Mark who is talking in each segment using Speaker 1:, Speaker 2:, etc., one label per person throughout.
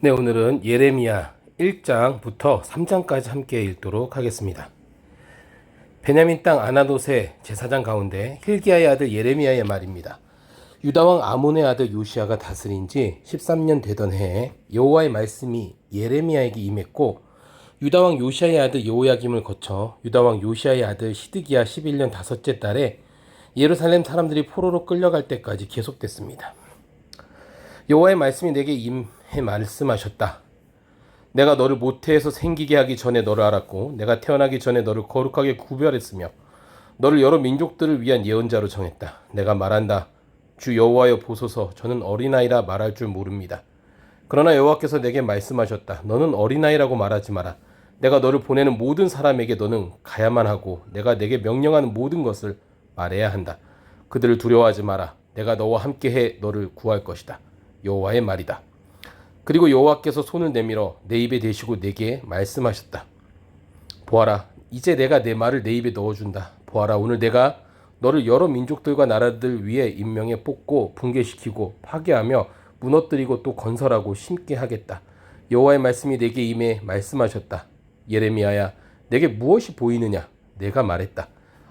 Speaker 1: 네, 오늘은 예레미야 1장부터 3장까지 함께 읽도록 하겠습니다. 베냐민 땅 아나돗의 제사장 가운데 hil기야의 아들 예레미야의 말입니다. 유다왕 아몬의 아들 요시야가 다스린 지 13년 되던 해에 여호와의 말씀이 예레미야에게 임했고, 유다왕 요시야의 아들 여호야김을 거쳐 유다왕 요시야의 아들 시드기야 11년 다섯째 달에 예루살렘 사람들이 포로로 끌려갈 때까지 계속됐습니다. 여호와의 말씀이 내게 임해 말씀하셨다. 내가 너를 모태에서 생기게 하기 전에 너를 알았고, 내가 태어나기 전에 너를 거룩하게 구별했으며 너를 여러 민족들을 위한 예언자로 정했다. 내가 말한다. 주 여호와여 보소서, 저는 어린아이라 말할 줄 모릅니다. 그러나 여호와께서 내게 말씀하셨다. 너는 어린아이라고 말하지 마라. 내가 너를 보내는 모든 사람에게 너는 가야만 하고, 내가 내게 명령하는 모든 것을 말해야 한다. 그들을 두려워하지 마라. 내가 너와 함께해 너를 구할 것이다. 여호와의 말이다. 그리고 여호와께서 손을 내밀어 내 입에 대시고 내게 말씀하셨다. 보아라, 이제 내가 내 말을 내 입에 넣어준다. 보아라, 오늘 내가 너를 여러 민족들과 나라들 위에 임명해 뽑고 붕괴시키고 파괴하며 무너뜨리고 또 건설하고 심게 하겠다. 여호와의 말씀이 내게 임해 말씀하셨다. 예레미야야, 내게 무엇이 보이느냐? 내가 말했다.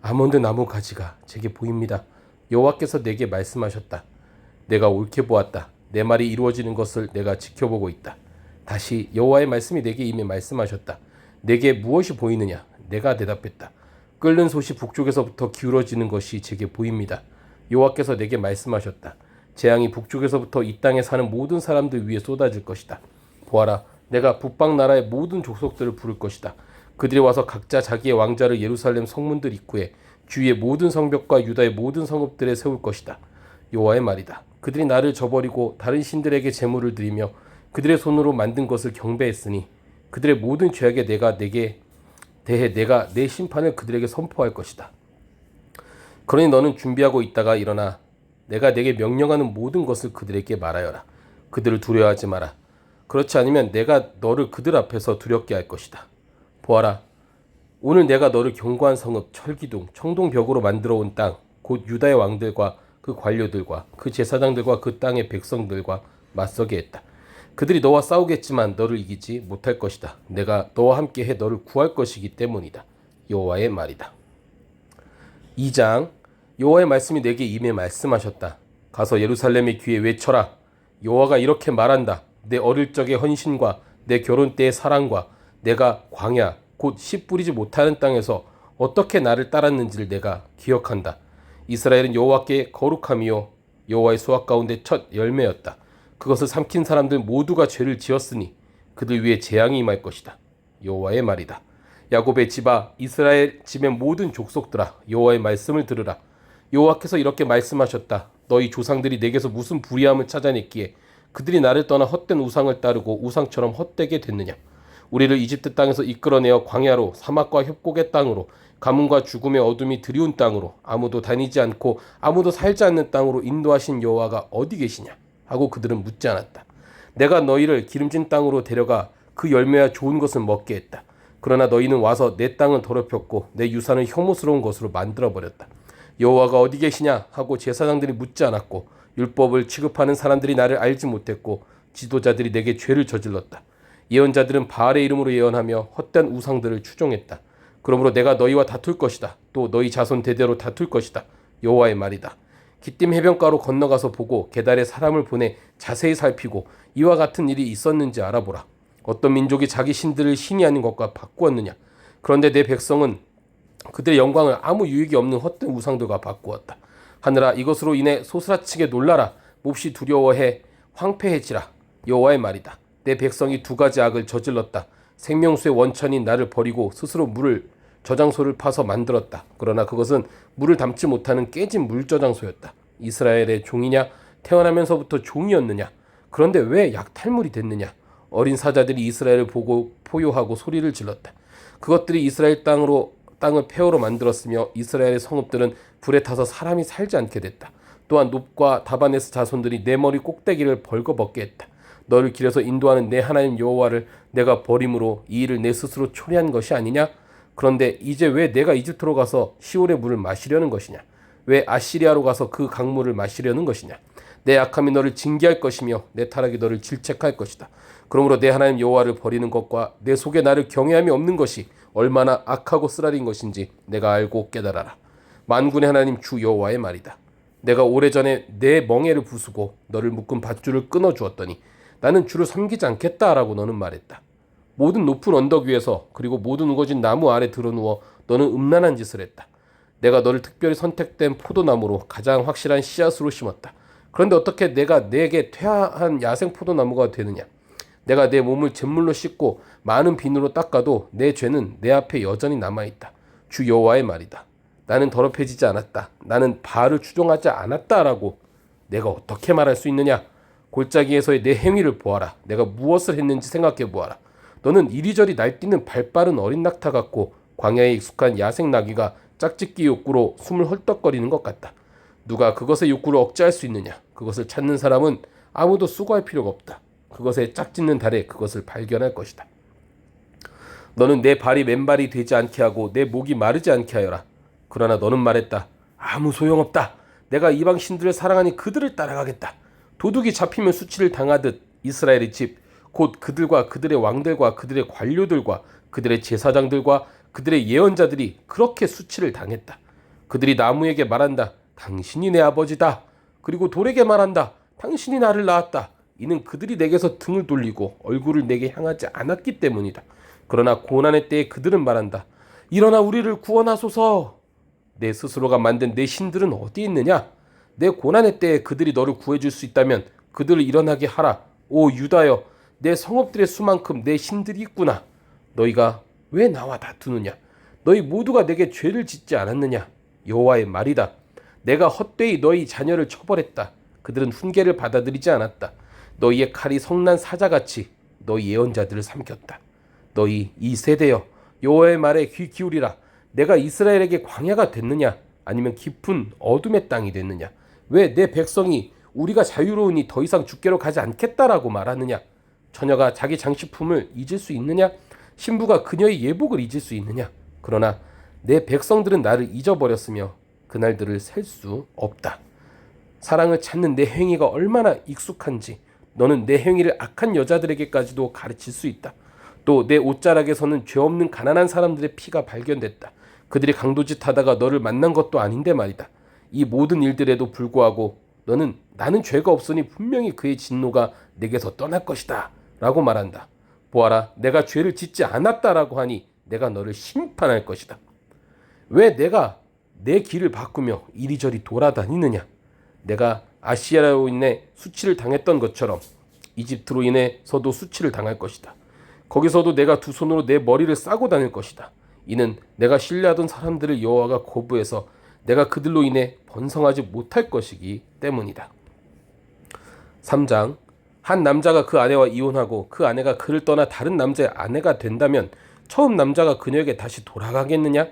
Speaker 1: 아몬드 나무 가지가 제게 보입니다. 여호와께서 내게 말씀하셨다. 내가 옳게 보았다. 내 말이 이루어지는 것을 내가 지켜보고 있다. 다시 여호와의 말씀이 내게 임해 말씀하셨다. 내게 무엇이 보이느냐? 내가 대답했다. 끓는 솥이 북쪽에서부터 기울어지는 것이 제게 보입니다. 여호와께서 내게 말씀하셨다. 재앙이 북쪽에서부터 이 땅에 사는 모든 사람들 위에 쏟아질 것이다. 보아라, 내가 북방 나라의 모든 족속들을 부를 것이다. 그들이 와서 각자 자기의 왕자를 예루살렘 성문들 입구에, 주위의 모든 성벽과 유다의 모든 성읍들에 세울 것이다. 여호와의 말이다. 그들이 나를 저버리고 다른 신들에게 제물을 드리며 그들의 손으로 만든 것을 경배했으니 그들의 모든 죄악에 내게 대해 내가 내 심판을 그들에게 선포할 것이다. 그러니 너는 준비하고 있다가 일어나 내가 내게 명령하는 모든 것을 그들에게 말하여라. 그들을 두려워하지 마라. 그렇지 않으면 내가 너를 그들 앞에서 두렵게 할 것이다. 보아라, 오늘 내가 너를 견고한 성읍, 철기둥, 청동벽으로 만들어 온 땅, 곧 유다의 왕들과 그 관료들과 그 제사장들과 그 땅의 백성들과 맞서게 했다. 그들이 너와 싸우겠지만 너를 이기지 못할 것이다. 내가 너와 함께해 너를 구할 것이기 때문이다. 여호와의 말이다. 2장. 여호와의 말씀이 내게 임해 말씀하셨다. 가서 예루살렘의 귀에 외쳐라. 여호와가 이렇게 말한다. 내 어릴 적의 헌신과 내 결혼 때의 사랑과 내가 광야 곧 씨 뿌리지 못하는 땅에서 어떻게 나를 따랐는지를 내가 기억한다. 이스라엘은 여호와께 거룩함이요 여호와의 수확 가운데 첫 열매였다. 그것을 삼킨 사람들 모두가 죄를 지었으니 그들 위에 재앙이 임할 것이다. 여호와의 말이다. 야곱의 집아, 이스라엘 집의 모든 족속들아, 여호와의 말씀을 들으라. 여호와께서 이렇게 말씀하셨다. 너희 조상들이 내게서 무슨 불의함을 찾아냈기에 그들이 나를 떠나 헛된 우상을 따르고 우상처럼 헛되게 됐느냐? 우리를 이집트 땅에서 이끌어내어 광야로, 사막과 협곡의 땅으로, 가뭄과 죽음의 어둠이 드리운 땅으로, 아무도 다니지 않고 아무도 살지 않는 땅으로 인도하신 여호와가 어디 계시냐? 하고 그들은 묻지 않았다. 내가 너희를 기름진 땅으로 데려가 그 열매와 좋은 것을 먹게 했다. 그러나 너희는 와서 내 땅을 더럽혔고 내 유산을 혐오스러운 것으로 만들어버렸다. 여호와가 어디 계시냐? 하고 제사장들이 묻지 않았고 율법을 취급하는 사람들이 나를 알지 못했고 지도자들이 내게 죄를 저질렀다. 예언자들은 바알의 이름으로 예언하며 헛된 우상들을 추종했다. 그러므로 내가 너희와 다툴 것이다. 또 너희 자손 대대로 다툴 것이다. 여호와의 말이다. 기띔 해변가로 건너가서 보고 게달에 사람을 보내 자세히 살피고 이와 같은 일이 있었는지 알아보라. 어떤 민족이 자기 신들을 신이 아닌 것과 바꾸었느냐? 그런데 내 백성은 그들의 영광을 아무 유익이 없는 헛된 우상들과 바꾸었다. 하늘아, 이것으로 인해 소스라치게 놀라라. 몹시 두려워해 황폐해지라. 여호와의 말이다. 내 백성이 두 가지 악을 저질렀다. 생명수의 원천인 나를 버리고 스스로 물을 저장소를 파서 만들었다. 그러나 그것은 물을 담지 못하는 깨진 물저장소였다. 이스라엘의 종이냐? 태어나면서부터 종이었느냐? 그런데 왜 약탈물이 됐느냐? 어린 사자들이 이스라엘을 보고 포효하고 소리를 질렀다. 그것들이 이스라엘 땅을 폐허로 만들었으며 이스라엘의 성읍들은 불에 타서 사람이 살지 않게 됐다. 또한 눕과 다바네스 자손들이 내 머리 꼭대기를 벌거벗게 했다. 너를 길에서 인도하는 내 하나님 여호와를 내가 버림으로 이 일을 내 스스로 초래한 것이 아니냐? 그런데 이제 왜 내가 이집트로 가서 시올의 물을 마시려는 것이냐? 왜 아시리아로 가서 그 강물을 마시려는 것이냐? 내 악함이 너를 징계할 것이며 내 타락이 너를 질책할 것이다. 그러므로 내 하나님 여호와를 버리는 것과 내 속에 나를 경외함이 없는 것이 얼마나 악하고 쓰라린 것인지 내가 알고 깨달아라. 만군의 하나님 주 여호와의 말이다. 내가 오래전에 내 멍에를 부수고 너를 묶은 밧줄을 끊어주었더니 나는 주를 섬기지 않겠다라고 너는 말했다. 모든 높은 언덕 위에서 그리고 모든 우거진 나무 아래 드러누워 너는 음란한 짓을 했다. 내가 너를 특별히 선택된 포도나무로 가장 확실한 씨앗으로 심었다. 그런데 어떻게 내가 내게 퇴화한 야생 포도나무가 되느냐? 내가 내 몸을 잿물로 씻고 많은 비누로 닦아도 내 죄는 내 앞에 여전히 남아있다. 주 여호와의 말이다. 나는 더럽혀지지 않았다. 나는 바알을 추종하지 않았다라고 내가 어떻게 말할 수 있느냐? 골짜기에서의 내 행위를 보아라. 내가 무엇을 했는지 생각해 보아라. 너는 이리저리 날뛰는 발빠른 어린 낙타 같고 광야에 익숙한 야생 나귀가 짝짓기 욕구로 숨을 헐떡거리는 것 같다. 누가 그것의 욕구를 억제할 수 있느냐? 그것을 찾는 사람은 아무도 수고할 필요가 없다. 그것의 짝짓는 달에 그것을 발견할 것이다. 너는 내 발이 맨발이 되지 않게 하고 내 목이 마르지 않게 하여라. 그러나 너는 말했다. 아무 소용없다. 내가 이방 신들을 사랑하니 그들을 따라가겠다. 도둑이 잡히면 수치를 당하듯 이스라엘의 집, 곧 그들과 그들의 왕들과 그들의 관료들과 그들의 제사장들과 그들의 예언자들이 그렇게 수치를 당했다. 그들이 나무에게 말한다. 당신이 내 아버지다. 그리고 돌에게 말한다. 당신이 나를 낳았다. 이는 그들이 내게서 등을 돌리고 얼굴을 내게 향하지 않았기 때문이다. 그러나 고난의 때에 그들은 말한다. 일어나 우리를 구원하소서. 내 스스로가 만든 내 신들은 어디 있느냐? 내 고난의 때에 그들이 너를 구해줄 수 있다면 그들을 일어나게 하라. 오 유다여, 내 성읍들의 수만큼 내 신들이 있구나. 너희가 왜 나와 다투느냐? 너희 모두가 내게 죄를 짓지 않았느냐? 여호와의 말이다. 내가 헛되이 너희 자녀를 처벌했다. 그들은 훈계를 받아들이지 않았다. 너희의 칼이 성난 사자같이 너희 예언자들을 삼켰다. 너희 이 세대여, 여호와의 말에 귀 기울이라. 내가 이스라엘에게 광야가 됐느냐? 아니면 깊은 어둠의 땅이 됐느냐? 왜 내 백성이 우리가 자유로우니 더 이상 주께로 가지 않겠다라고 말하느냐? 처녀가 자기 장식품을 잊을 수 있느냐? 신부가 그녀의 예복을 잊을 수 있느냐? 그러나 내 백성들은 나를 잊어버렸으며 그날들을 셀 수 없다. 사랑을 찾는 내 행위가 얼마나 익숙한지 너는 내 행위를 악한 여자들에게까지도 가르칠 수 있다. 또 내 옷자락에서는 죄 없는 가난한 사람들의 피가 발견됐다. 그들이 강도짓 하다가 너를 만난 것도 아닌데 말이다. 이 모든 일들에도 불구하고 너는 나는 죄가 없으니 분명히 그의 진노가 내게서 떠날 것이다 라고 말한다. 보아라, 내가 죄를 짓지 않았다라고 하니 내가 너를 심판할 것이다. 왜 내가 내 길을 바꾸며 이리저리 돌아다니느냐? 내가 아시아로 인해 수치를 당했던 것처럼 이집트로 인해서도 수치를 당할 것이다. 거기서도 내가 두 손으로 내 머리를 싸고 다닐 것이다. 이는 내가 신뢰하던 사람들을 여호와가 거부해서 내가 그들로 인해 번성하지 못할 것이기 때문이다. 3장. 한 남자가 그 아내와 이혼하고 그 아내가 그를 떠나 다른 남자의 아내가 된다면 처음 남자가 그녀에게 다시 돌아가겠느냐?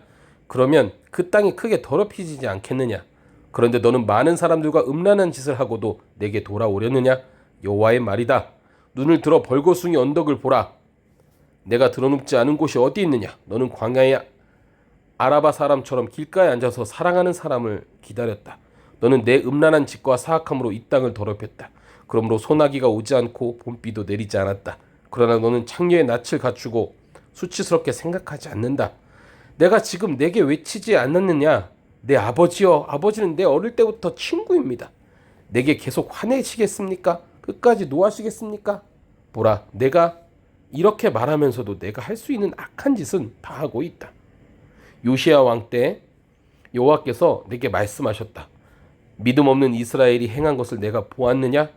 Speaker 1: 그러면 그 땅이 크게 더럽혀지지 않겠느냐? 그런데 너는 많은 사람들과 음란한 짓을 하고도 내게 돌아오려느냐? 여호와의 말이다. 눈을 들어 벌거숭이 언덕을 보라. 내가 드러눕지 않은 곳이 어디 있느냐? 너는 광야의 아라바 사람처럼 길가에 앉아서 사랑하는 사람을 기다렸다. 너는 내 음란한 짓과 사악함으로 이 땅을 더럽혔다. 그러므로 소나기가 오지 않고 봄비도 내리지 않았다. 그러나 너는 창녀의 낯을 갖추고 수치스럽게 생각하지 않는다. 내가 지금 내게 외치지 않았느냐? 내 아버지여, 아버지는 내 어릴 때부터 친구입니다. 내게 계속 화내시겠습니까? 끝까지 노하시겠습니까? 보라, 내가 이렇게 말하면서도 내가 할 수 있는 악한 짓은 다 하고 있다. 요시야 왕 때 여호와께서 내게 말씀하셨다. 믿음 없는 이스라엘이 행한 것을 내가 보았느냐?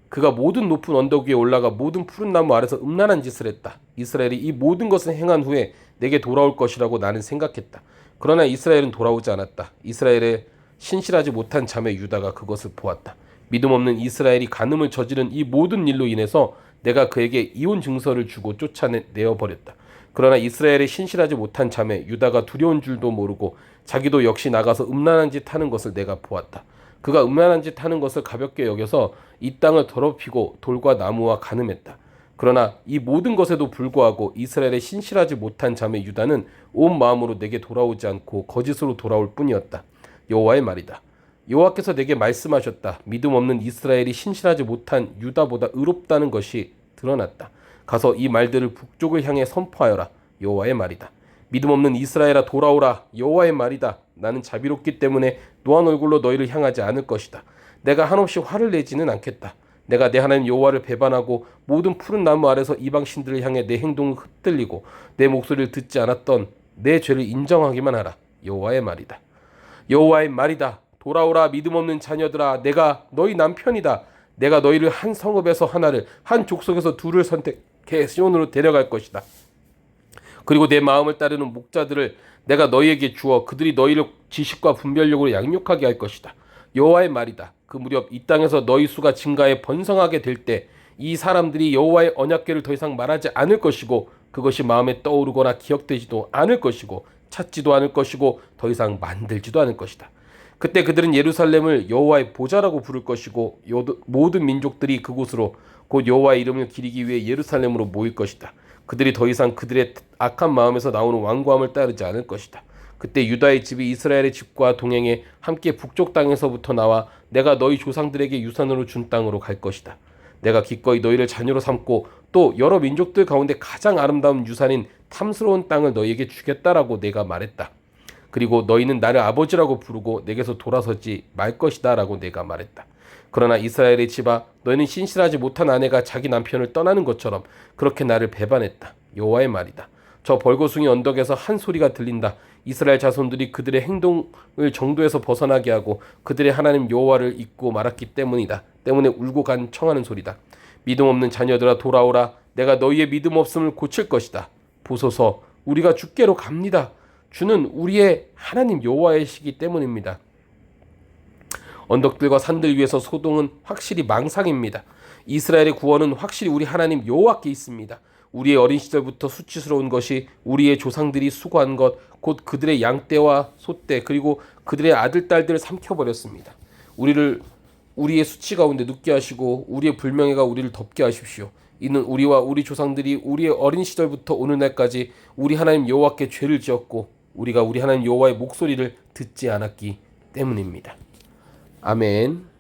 Speaker 1: 그가 모든 높은 언덕 위에 올라가 모든 푸른 나무 아래서 음란한 짓을 했다. 이스라엘이 이 모든 것을 행한 후에 내게 돌아올 것이라고 나는 생각했다. 그러나 이스라엘은 돌아오지 않았다. 이스라엘의 신실하지 못한 자매 유다가 그것을 보았다. 믿음 없는 이스라엘이 간음을 저지른 이 모든 일로 인해서 내가 그에게 이혼 증서를 주고 쫓아내어 버렸다. 그러나 이스라엘의 신실하지 못한 자매 유다가 두려운 줄도 모르고 자기도 역시 나가서 음란한 짓 하는 것을 내가 보았다. 그가 음란한 짓 하는 것을 가볍게 여겨서 이 땅을 더럽히고 돌과 나무와 간음했다. 그러나 이 모든 것에도 불구하고 이스라엘의 신실하지 못한 자매 유다는 온 마음으로 내게 돌아오지 않고 거짓으로 돌아올 뿐이었다. 여호와의 말이다. 여호와께서 내게 말씀하셨다. 믿음 없는 이스라엘이 신실하지 못한 유다보다 의롭다는 것이 드러났다. 가서 이 말들을 북쪽을 향해 선포하여라. 여호와의 말이다. 믿음 없는 이스라엘아 돌아오라. 여호와의 말이다. 나는 자비롭기 때문에 노한 얼굴로 너희를 향하지 않을 것이다. 내가 한없이 화를 내지는 않겠다. 내가 내 하나님 여호와를 배반하고 모든 푸른 나무 아래서 이방 신들을 향해 내 행동을 흩날리고 내 목소리를 듣지 않았던 내 죄를 인정하기만 하라. 여호와의 말이다. 여호와의 말이다. 돌아오라 믿음 없는 자녀들아, 내가 너희 남편이다. 내가 너희를 한 성읍에서 하나를, 한 족속에서 둘을 선택해 시온으로 데려갈 것이다. 그리고 내 마음을 따르는 목자들을 내가 너희에게 주어 그들이 너희를 지식과 분별력으로 양육하게 할 것이다. 여호와의 말이다. 그 무렵 이 땅에서 너희 수가 증가해 번성하게 될 때 이 사람들이 여호와의 언약궤를 더 이상 말하지 않을 것이고 그것이 마음에 떠오르거나 기억되지도 않을 것이고 찾지도 않을 것이고 더 이상 만들지도 않을 것이다. 그때 그들은 예루살렘을 여호와의 보좌라고 부를 것이고 모든 민족들이 그곳으로 곧 여호와의 이름을 기리기 위해 예루살렘으로 모일 것이다. 그들이 더 이상 그들의 악한 마음에서 나오는 완고함을 따르지 않을 것이다. 그때 유다의 집이 이스라엘의 집과 동행해 함께 북쪽 땅에서부터 나와 내가 너희 조상들에게 유산으로 준 땅으로 갈 것이다. 내가 기꺼이 너희를 자녀로 삼고 또 여러 민족들 가운데 가장 아름다운 유산인 탐스러운 땅을 너희에게 주겠다라고 내가 말했다. 그리고 너희는 나를 아버지라고 부르고 내게서 돌아서지 말 것이다 라고 내가 말했다. 그러나 이스라엘의 집아, 너희는 신실하지 못한 아내가 자기 남편을 떠나는 것처럼 그렇게 나를 배반했다. 여호와의 말이다. 저 벌거숭이 언덕에서 한 소리가 들린다. 이스라엘 자손들이 그들의 행동을 정도에서 벗어나게 하고 그들의 하나님 여호와를 잊고 말았기 때문이다. 때문에 울고 간 청하는 소리다. 믿음 없는 자녀들아 돌아오라. 내가 너희의 믿음 없음을 고칠 것이다. 보소서, 우리가 주께로 갑니다. 주는 우리의 하나님 여호와이시기 때문입니다. 언덕들과 산들 위에서 소동은 확실히 망상입니다. 이스라엘의 구원은 확실히 우리 하나님 여호와께 있습니다. 우리의 어린 시절부터 수치스러운 것이 우리의 조상들이 수고한 것, 곧 그들의 양떼와 소떼 그리고 그들의 아들 딸들을 삼켜버렸습니다. 우리를 우리의 수치 가운데 눕게 하시고 우리의 불명예가 우리를 덮게 하십시오. 이는 우리와 우리 조상들이 우리의 어린 시절부터 오늘날까지 우리 하나님 여호와께 죄를 지었고 우리가 우리 하나님 여호와의 목소리를 듣지 않았기 때문입니다. 아멘.